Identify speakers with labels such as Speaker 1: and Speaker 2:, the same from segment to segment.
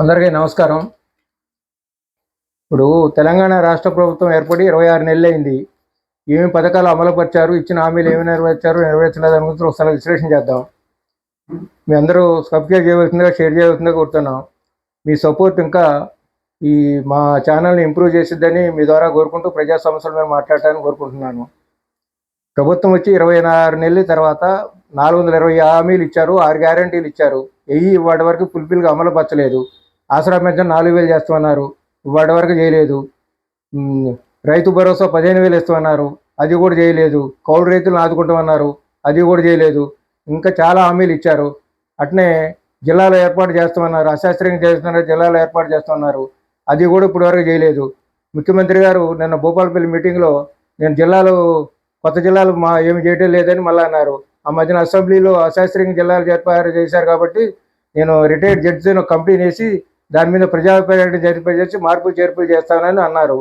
Speaker 1: అందరికీ నమస్కారం. ఇప్పుడు తెలంగాణ రాష్ట్ర ప్రభుత్వం ఏర్పడి 26 నెలలైంది. ఏమి పథకాలు అమలుపరిచారు, ఇచ్చిన హామీలు ఏమి నెరవేర్చారు, నెరవేర్చలేదని గురించి ఒకసారి విశ్లేషణ చేద్దాం. మీ అందరూ సబ్స్క్రైబ్ చేయవలసిందిగా, షేర్ చేయవలసిందిగా కోరుతున్నాం. మీ సపోర్ట్ ఇంకా ఈ మా ఛానల్ని ఇంప్రూవ్ చేసిద్దని మీ ద్వారా కోరుకుంటూ ప్రజా సమస్యల మీద మాట్లాడటానికి కోరుకుంటున్నాను. ప్రభుత్వం వచ్చి 26 నెలల తర్వాత 420 హామీలు ఇచ్చారు, 6 గ్యారంటీలు ఇచ్చారు. వాటి వరకు ఫుల్ఫిల్గా అమలుపరచలేదు. ఆసరా పెన్షన్ 4,000 చేస్తామన్నారు, వాటి వరకు చేయలేదు. రైతు భరోసా 15,000 ఇస్తామన్నారు, అది కూడా చేయలేదు. కౌలు రైతులను ఆదుకుంటామన్నారు, అది కూడా చేయలేదు. ఇంకా చాలా హామీలు ఇచ్చారు. అట్నే జిల్లాలో ఏర్పాటు చేస్తామన్నారు, అశాస్త్రీయంగా చేస్తున్నారు, జిల్లాలో ఏర్పాటు చేస్తామన్నారు, అది కూడా ఇప్పుడు వరకు చేయలేదు. ముఖ్యమంత్రి గారు నిన్న భూపాలపల్లి మీటింగ్లో నేను కొత్త జిల్లాలు ఏమి చేయటం లేదని మళ్ళీ అన్నారు. ఆ మధ్యన అసెంబ్లీలో అశాస్త్రీయంగా జిల్లాలు ఏర్పాటు చేశారు కాబట్టి నేను రిటైర్డ్ జడ్జిని కంపెనీ వేసి దాని మీద ప్రజాభిప్రాయాన్ని చేసి మార్పులు చేర్పులు చేస్తానని అన్నారు.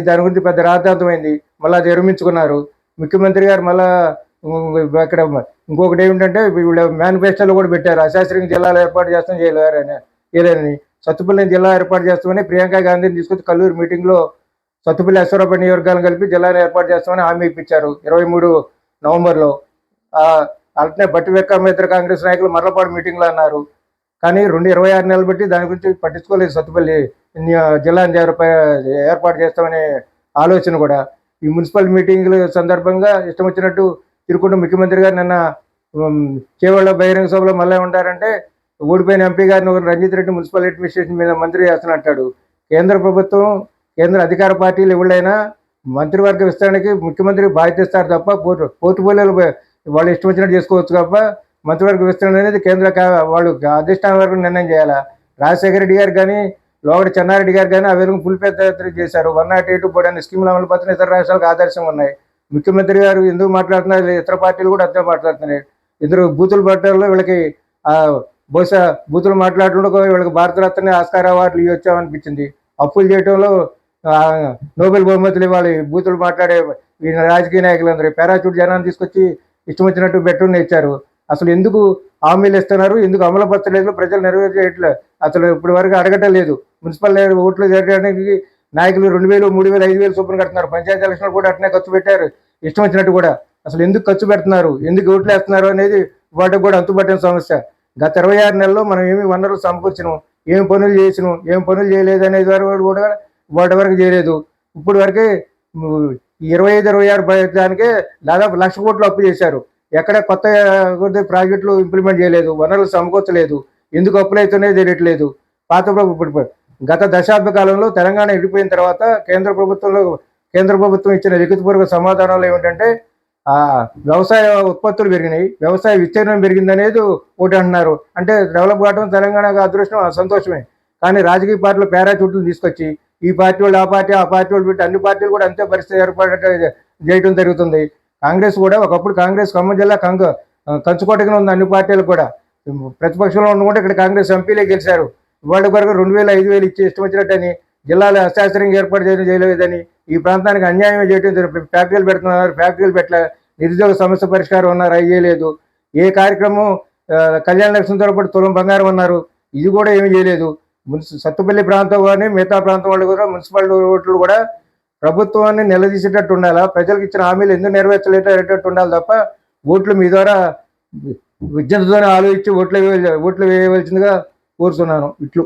Speaker 1: దాని గురించి పెద్ద రాద్ధాంతమైంది. మళ్ళీ అది విరమించుకున్నారు. ముఖ్యమంత్రి గారు మళ్ళా ఇక్కడ ఇంకొకటి ఏమిటంటే వీళ్ళ మేనిఫెస్టోలో కూడా పెట్టారు, అశాస్త్రీయంగా జిల్లాలు ఏర్పాటు చేస్తాం చేయలేదని. సత్తుపల్లిని జిల్లా ఏర్పాటు చేస్తామని ప్రియాంక గాంధీని తీసుకొచ్చి కల్లూరు మీటింగ్లో సత్తుపల్లి అశ్వరాపేట నియోజకవర్గాలను కలిపి జిల్లాను ఏర్పాటు చేస్తామని హామీ ఇప్పించారు 23 నవంబర్లో. అట్నే బట్టి విక్రమేశ్వర కాంగ్రెస్ నాయకులు మర్లపాడు మీటింగ్లో అన్నారు. కానీ 26 నెలలు బట్టి దాని గురించి పట్టించుకోలేదు. సత్తుపల్లి జిల్లాను ఏర్పాటు చేస్తామనే ఆలోచన కూడా. ఈ మున్సిపల్ మీటింగ్ల సందర్భంగా ఇష్టం వచ్చినట్టు తిరుగుకుంటూ ముఖ్యమంత్రి గారు నిన్న చేవళ్ళ బహిరంగ సభలో మళ్ళీ ఉంటారంటే ఓడిపోయిన ఎంపీ గారిని రంజిత్ రెడ్డి మున్సిపల్ అడ్మినిస్ట్రేషన్ మీద మంత్రి చేస్తున్నట్టాడు. కేంద్ర ప్రభుత్వం, కేంద్ర అధికార పార్టీలు ఎవరైనా మంత్రివర్గ విస్తరణకి ముఖ్యమంత్రి బాధ్యత ఇస్తారు తప్ప పోర్టుఫోలియోలు వాళ్ళు ఇష్టం వచ్చినట్టు చేసుకోవచ్చు తప్ప మంత్రివర్గ విస్తరణ అనేది వాళ్ళు అధిష్టాన వర్గం నిర్ణయం చేయాలా. రాజశేఖర రెడ్డి గారు కానీ, లోగడి చెన్నారెడ్డి గారు కానీ ఆ విధంగా ఫుల్ పెద్ద ఎత్తున చేశారు. 108 బోర్డు స్కీములు అమలు పత్రం ఇతర రాష్ట్రాలకు ఆదర్శంగా ఉన్నాయి. ముఖ్యమంత్రి గారు ఎందుకు మాట్లాడుతున్నారు, ఇతర పార్టీలు కూడా అంతే మాట్లాడుతున్నాయి. ఇద్దరు బూతులు పట్టడంలో వీళ్ళకి బహుశా బూతులు మాట్లాడడంలో వీళ్ళకి భారతరత్న ఆస్కార్ అవార్డులు ఇవ్వచ్చామనిపించింది. అప్పులు చేయడంలో నోబెల్ బహుమతులు ఇవ్వాలి. బూతులు మాట్లాడే రాజకీయ నాయకులందరూ పారాచూట్ జనాన్ని తీసుకొచ్చి ఇష్టం వచ్చినట్టు బెట్రుని ఇచ్చారు. అసలు ఎందుకు హామీలు ఇస్తున్నారు, ఎందుకు అమలుపరచలేదు, ప్రజలు నెరవేర్చేయట్లేదు. అసలు ఇప్పటి వరకు అడగటం లేదు. మున్సిపల్ ఓట్లు జరగడానికి నాయకులు 2,000, 3,000, 5,000 చొప్పున కడుతున్నారు. పంచాయతీ ఎలక్షన్లు కూడా అట్నే ఖర్చు పెట్టారు ఇష్టం వచ్చినట్టు కూడా. అసలు ఎందుకు ఖర్చు పెడుతున్నారు, ఎందుకు ఓట్లు వేస్తున్నారు అనేది వాటికి కూడా అంతుపట్టిన సమస్య. గత 26 నెలల్లో మనం ఏమి వనరులు సమకూర్చినాం, ఏం పనులు చేసినాం, ఏం పనులు చేయలేదు అనేది కూడా వాటి వరకు చేయలేదు. ఇప్పుడు వరకే 25-26 దానికే దాదాపు 1,00,000 కోట్లు అప్పు చేశారు. ఎక్కడ కొత్త ప్రాజెక్టులు ఇంప్లిమెంట్ చేయలేదు, వనరులు సమకూర్చలేదు. ఎందుకు అప్పులు అవుతున్నాయో తెలియట్లేదు. గత దశాబ్ద కాలంలో తెలంగాణ విడిపోయిన తర్వాత కేంద్ర ప్రభుత్వం ఇచ్చిన లిఖితపూర్వక సమాధానాలు ఏమిటంటే వ్యవసాయ ఉత్పత్తులు పెరిగినాయి, వ్యవసాయ విస్తీర్ణం పెరిగిందనేది ఒకటి అంటున్నారు. అంటే డెవలప్ కావడం తెలంగాణకు అదృష్టం, సంతోషమే. కానీ రాజకీయ పార్టీలు పారాచూట్లు తీసుకొచ్చి ఈ పార్టీ వాళ్ళు ఆ పార్టీ వాళ్ళు పెట్టి అన్ని పార్టీలు కూడా అంతే పరిస్థితి ఏర్పడేట చేయడం జరుగుతుంది. కాంగ్రెస్ కూడా ఒకప్పుడు ఖమ్మం జిల్లా కంచుకోటగానే ఉంది. అన్ని పార్టీలు కూడా ప్రతిపక్షంలో ఉండకుండా ఇక్కడ కాంగ్రెస్ ఎంపీలే గెలిచారు. ఇవాళ వరకు 2,000, 5,000 ఇచ్చి ఇష్టం వచ్చినట్టని జిల్లాలో అశాస్త్రీయంగా ఏర్పాటు చేయలేదని, ఈ ప్రాంతానికి అన్యాయం చేయడం జరుగుతుంది. ఫ్యాక్టరీలు పెడుతున్నారు, ఫ్యాక్టరీలు పెట్టలే. నిరుద్యోగ సమస్య పరిష్కారం ఉన్నారు, అయ్యేలేదు. ఏ కార్యక్రమం కళ్యాణ లక్ష్మితో పాటు తులం బంగారం ఉన్నారు, ఇది కూడా ఏమీ చేయలేదు. సత్తుపల్లి ప్రాంతం కానీ మిగతా ప్రాంతం వాళ్ళు కూడా మున్సిపల్ ఓట్లు కూడా ప్రభుత్వాన్ని నిలదీసేటట్టు ఉండాలా, ప్రజలకు ఇచ్చిన హామీలు ఎందుకు నెరవేర్చలేటట్టు ఉండాలి తప్ప ఓట్లు మీ ద్వారా విజ్ఞతతోనే ఆలోచించి ఓట్లు వేయవలసిందిగా కోరుతున్నాను. ఇట్లు